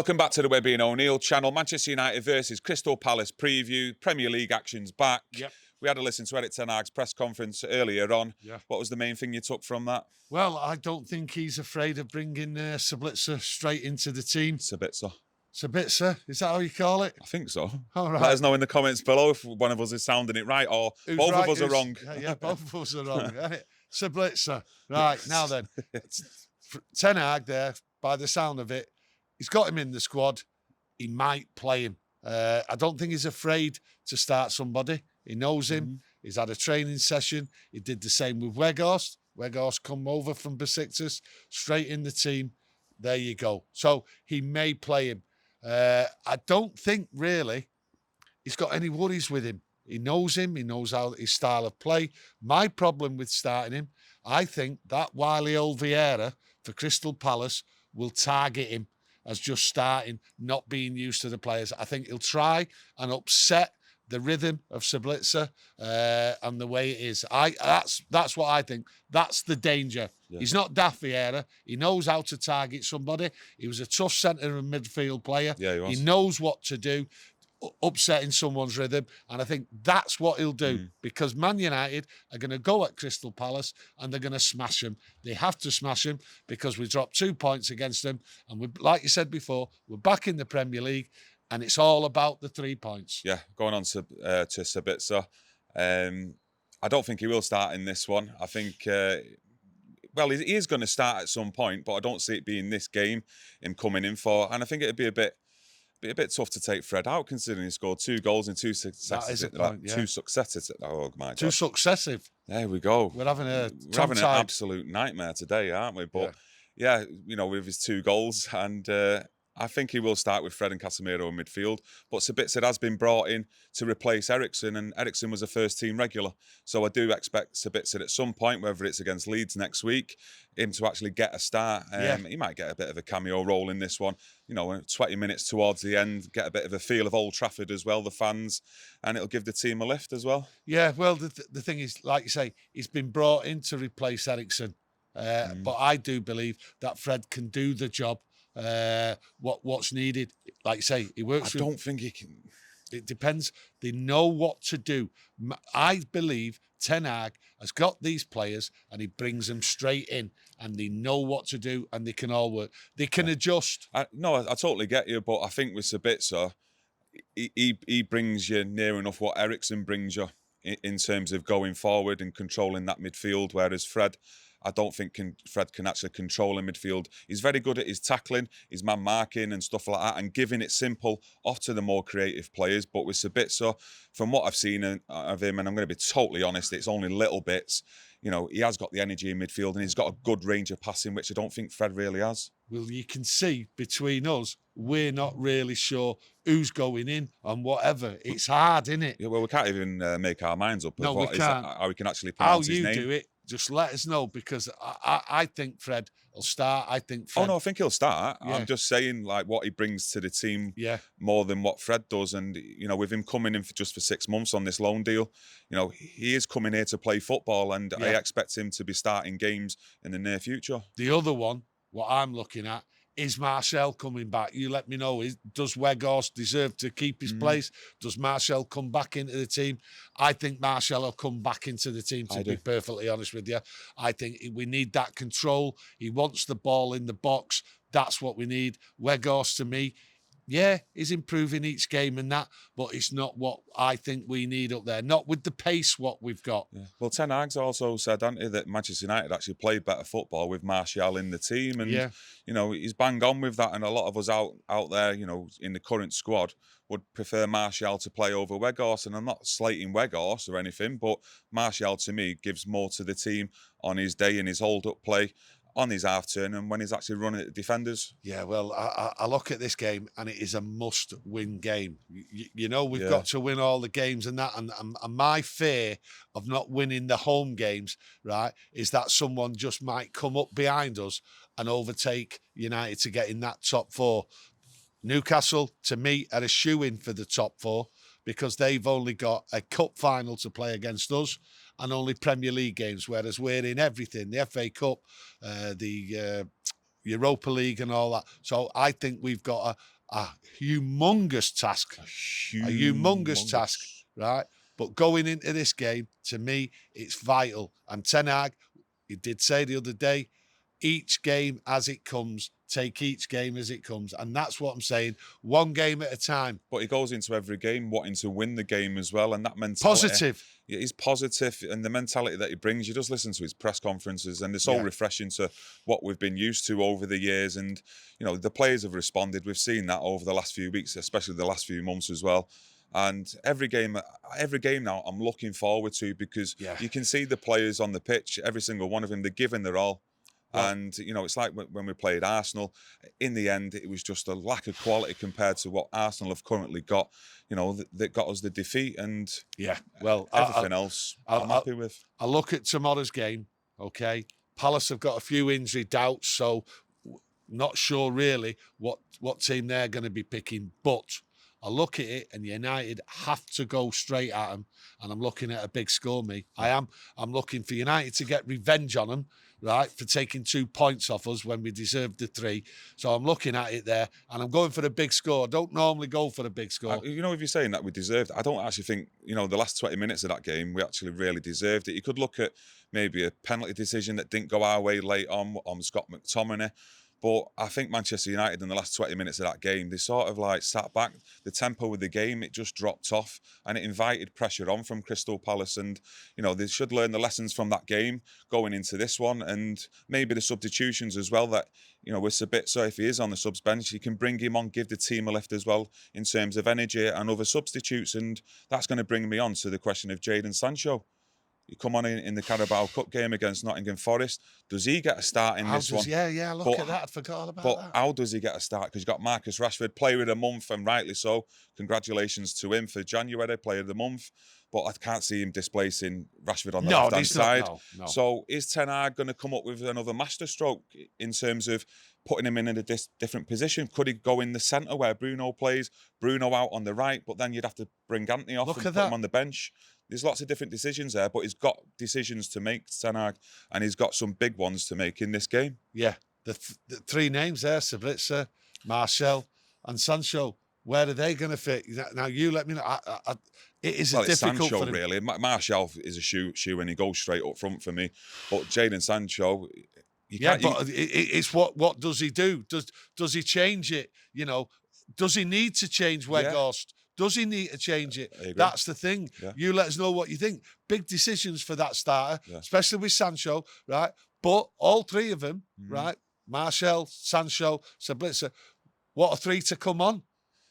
Welcome back to the Webby O'Neill channel. Manchester United versus Crystal Palace preview. Premier League action's back. Yep. We had a listen to Erik Ten Hag's press conference earlier on. Yeah. What was the main thing you took from that? Well, I don't think he's afraid of bringing Sabitzer straight into the team. Sabitzer. Sabitzer, is that how you call it? I think so. All right. Let us know in the comments below if one of us is sounding it right or Who's both right, of us are wrong. Yeah, both of us are wrong. Sabitzer. Right, now then. Ten Hag there, by the sound of it, he's got him in the squad. He might play him. I don't think he's afraid to start somebody. He knows him. He's had a training session. He did the same with Weghorst. Weghorst come over from Besiktas, straight in the team. There you go. So he may play him. I don't think really he's got any worries with him. He knows him. He knows how his style of play. My problem with starting him, I think that wily old Vieira for Crystal Palace will target him as just starting, not being used to the players. I think he'll try and upset the rhythm of Sabitzer and the way it is. That's what I think. That's the danger. Yeah. He's not daft Vieira. He knows how to target somebody. He was a tough centre and midfield player. Yeah, he was. He knows what to do, upsetting someone's rhythm. And I think that's what he'll do because Man United are going to go at Crystal Palace and they're going to smash them. They have to smash them because we dropped 2 points against them. And we, like you said before, we're back in the Premier League. And it's all about the 3 points. Yeah, going on to Sabitzer. I don't think he will start in this one. I think, well, he is going to start at some point, but I don't see it being this game, him coming in for. And I think it'd be a bit tough to take Fred out, considering he scored 2 goals in 2 successive. That is a point, yeah. 2 successive. Oh my God. 2 successive. There we go. We're having an absolute nightmare today, aren't we? But yeah, you know, with his 2 goals and. I think he will start with Fred and Casemiro in midfield, but Sabitzer has been brought in to replace Eriksen, and Eriksen was a first-team regular. So I do expect Sabitzer at some point, whether it's against Leeds next week, him to actually get a start. He might get a bit of a cameo role in this one. You know, 20 minutes towards the end, get a bit of a feel of Old Trafford as well, the fans, and it'll give the team a lift as well. Yeah, well, the thing is, like you say, he's been brought in to replace Eriksen, but I do believe that Fred can do the job. What's needed, like you say, he works. I don't think he can. It depends. They know what to do. I believe Ten Hag has got these players and he brings them straight in, and they know what to do, and they can all work. They can adjust. I totally get you, but I think with Sabitzer, he brings you near enough what Eriksen brings you in terms of going forward and controlling that midfield, whereas Fred. I don't think Fred can actually control in midfield. He's very good at his tackling, his man marking and stuff like that, and giving it simple off to the more creative players. But with Sabitzer, from what I've seen of him, and I'm going to be totally honest, it's only little bits. You know, he has got the energy in midfield and he's got a good range of passing, which I don't think Fred really has. Well, you can see between us, we're not really sure who's going in and whatever. It's hard, isn't it? Yeah, well, we can't even make our minds up. No, we can't. How we can actually pronounce his name. How you do it, just let us know, because I think Fred will start. I think Fred... Oh, no, I think he'll start. Yeah. I'm just saying, like, what he brings to the team more than what Fred does. And, you know, with him coming in just for 6 months on this loan deal, you know, he is coming here to play football, and I expect him to be starting games in the near future. The other one, what I'm looking at, is Marcel coming back? You let me know. Does Weghorst deserve to keep his place? Does Marcel come back into the team? I think Marcel will come back into the team, to be perfectly honest with you. I think we need that control. He wants the ball in the box. That's what we need. Weghorst, to me, he's improving each game and that, but it's not what I think we need up there. Not with the pace what we've got. Yeah. Well, Ten Hag's also said, hasn't he, that Manchester United actually played better football with Martial in the team. And, you know, he's bang on with that. And a lot of us out there, you know, in the current squad would prefer Martial to play over Weghorst. And I'm not slating Weghorst or anything, but Martial, to me, gives more to the team on his day and his hold-up play, on his half-turn, and when he's actually running at the defenders. Yeah, well, I look at this game and it is a must-win game. You know, we've got to win all the games and that, and my fear of not winning the home games, right, is that someone just might come up behind us and overtake United to get in that top 4. Newcastle, to me, are a shoe-in for the top 4 because they've only got a cup final to play against us and only Premier League games, whereas we're in everything, the FA Cup, the Europa League and all that. So I think we've got a humongous task, a humongous task, right? But going into this game, to me, it's vital. And Ten Hag, he did say the other day, each game as it comes, take each game as it comes. And that's what I'm saying, one game at a time. But he goes into every game wanting to win the game as well. And that mentality. Positive. Yeah, he's positive. And the mentality that he brings, you just listen to his press conferences and they're so refreshing to what we've been used to over the years. And, you know, the players have responded. We've seen that over the last few weeks, especially the last few months as well. And every game now I'm looking forward to because you can see the players on the pitch, every single one of them, they're giving their all. Yeah. And, you know, it's like when we played Arsenal, in the end, it was just a lack of quality compared to what Arsenal have currently got, you know, that got us the defeat. And everything else I'm happy with. I look at tomorrow's game, okay? Palace have got a few injury doubts, so not sure really what team they're going to be picking. But I look at it and United have to go straight at them. And I'm looking at a big score, me. I'm looking for United to get revenge on them, right, for taking 2 points off us when we deserved the 3. So I'm looking at it there, and I'm going for the big score. I don't normally go for the big score. You know, if you're saying that we deserved, I don't actually think, you know, the last 20 minutes of that game, we actually really deserved it. You could look at maybe a penalty decision that didn't go our way late on Scott McTominay. But I think Manchester United in the last 20 minutes of that game, they sort of like sat back. The tempo of the game, it just dropped off and it invited pressure on from Crystal Palace. And, you know, they should learn the lessons from that game going into this one. And maybe the substitutions as well that, you know, with Sabitzer, if he is on the subs bench, you can bring him on, give the team a lift as well in terms of energy and other substitutes. And that's going to bring me on to the question of Jadon Sancho. You come on in the Carabao Cup game against Nottingham Forest. Does he get a start in this one? Yeah, look at that. I forgot about that. But how does he get a start? Because you've got Marcus Rashford, player of the month, and rightly so. Congratulations to him for January, player of the month. But I can't see him displacing Rashford on the left-hand side. No. So is Ten Hag going to come up with another masterstroke in terms of putting him in a different position? Could he go in the centre where Bruno plays, Bruno out on the right, but then you'd have to bring Antony off and put him on the bench? There's lots of different decisions there, but he's got decisions to make, Ten Hag, and he's got some big ones to make in this game. Yeah, the 3 names there, Sabitzer, Marcel and Sancho, where are they going to fit? Now, you let me know. It is a difficult Sancho, for him. Really. Marcel is a shoe and he goes straight up front for me. But Jadon Sancho... It's what does he do? Does he change it? You know, does he need to change Weghorst? Does he need to change it? That's the thing. Yeah. You let us know what you think. Big decisions for that starter, especially with Sancho, right? But all 3 of them, right? Marcel, Sancho, Sabitzer, what are 3 to come on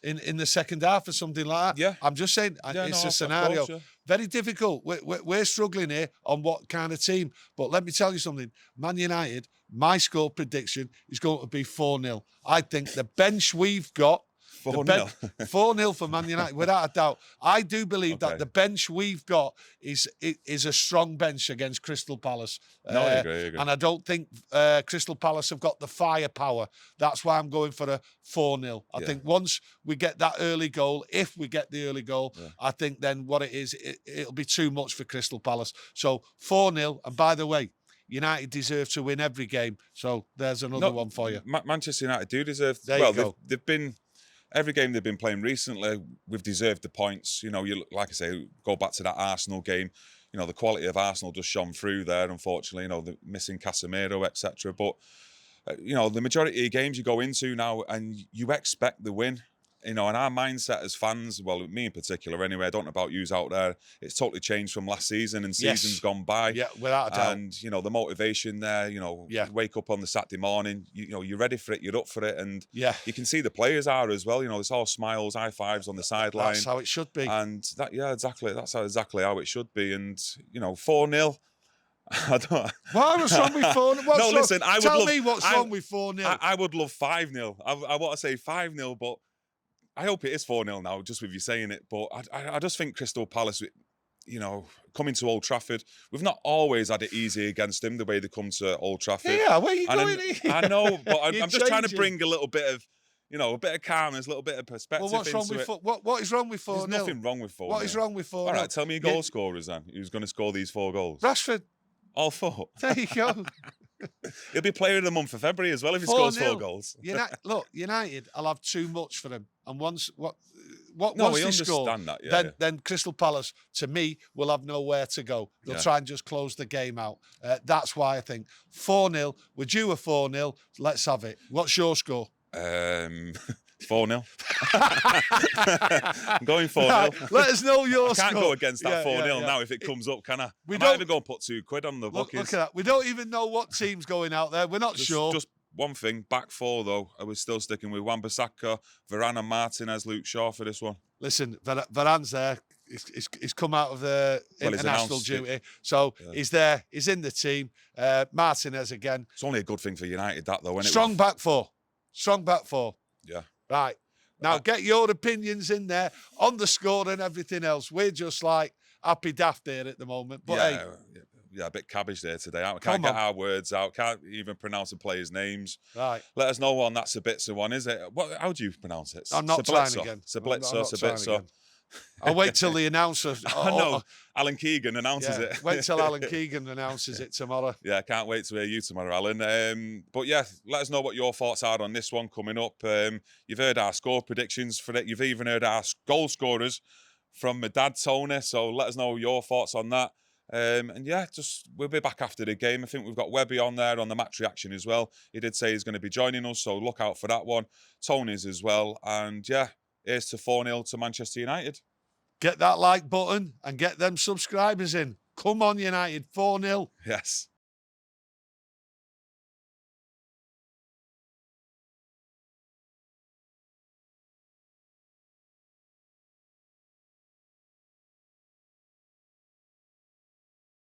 in the second half or something like that? Yeah. I'm just saying, it's a scenario. Course, very difficult. We're struggling here on what kind of team. But let me tell you something. Man United, my score prediction is going to be 4-0. I think the bench we've got, 4-0. 4-0 for Man United, without a doubt. I do believe that the bench we've got is a strong bench against Crystal Palace. No, I agree. And I don't think Crystal Palace have got the firepower. That's why I'm going for a 4-0. I think once we get that early goal, if we get the early goal, I think then what it is, it'll be too much for Crystal Palace. So 4-0. And by the way, United deserve to win every game. So there's another one for you. Manchester United do deserve. They've been... Every game they've been playing recently, we've deserved the points. You know, like I say, go back to that Arsenal game. You know, the quality of Arsenal just shone through there, unfortunately. You know, the missing Casemiro, etc. But, you know, the majority of games you go into now and you expect the win. You know, and our mindset as fans, well, me in particular anyway, I don't know about yous out there, it's totally changed from last season and seasons gone by. Yeah, without a doubt. And, you know, the motivation there, you know, you wake up on the Saturday morning, you know, you're ready for it, you're up for it. And you can see the players are as well. You know, it's all smiles, high fives on the sideline. That's how it should be. And exactly. That's exactly how it should be. And, you know, 4-0. I don't. What's wrong with 4-0? No, listen, tell me what's wrong with 4-0. I would love 5-0. I want to say 5-0, but I hope it is 4-0 now, just with you saying it. But I just think Crystal Palace, you know, coming to Old Trafford, we've not always had it easy against them, the way they come to Old Trafford. Yeah, where are you going? I know, but I'm just trying to bring a little bit of, you know, a bit of calmness, a little bit of perspective. Well, what's wrong with what is wrong with 4-0? There's nothing wrong with 4-0. What is wrong with 4-0? All right, tell me your goal scorers then. Who's going to score these 4 goals? Rashford. All 4. There you go. He'll be player of the month for February as well if he scores 4 goals. United, I'll have too much for them. And once No, once we they score, understand that. Yeah, then Crystal Palace, to me, will have nowhere to go. They'll try and just close the game out. That's why I think 4-0. We're due a 4-0. Let's have it. What's your score? 4-0. I'm going 4-0. Right, let us know your score. I can't go against that 4-0 now if it comes up, can I? I might even go and put £2 on the bookies. Look at that. We don't even know what team's going out there. We're not sure. Just one thing, back 4 though. I was still sticking with Wan-Bissaka, Varane and Martinez, Luke Shaw for this one. Listen, Varane's there. He's come out of the international duty. So he's there. He's in the team. Martinez again. It's only a good thing for United, that though, isn't it? Strong back 4. Strong back 4. Yeah. Right. Now get your opinions in there on the score and everything else. We're just like happy daft here at the moment. But yeah, a bit cabbage there today. I can't get our words out. Can't even pronounce the players' names. Right. Let us know on that Sabitzer one, is it? How do you pronounce it? I'm not trying again. Sabitzer. I'll wait till the announcer. I know. Alan Keegan announces it. Wait till Alan Keegan announces it tomorrow. Yeah, I can't wait to hear you tomorrow, Alan. But yeah, let us know what your thoughts are on this one coming up. You've heard our score predictions for it. You've even heard our goal scorers from my dad, Tony. So let us know your thoughts on that. And yeah, we'll be back after the game. I think we've got Webby on there on the match reaction as well. He did say he's going to be joining us, so look out for that one. Tony's as well. And yeah, here's to 4-0 to Manchester United. Get that like button and get them subscribers in. Come on, United, 4-0. Yes.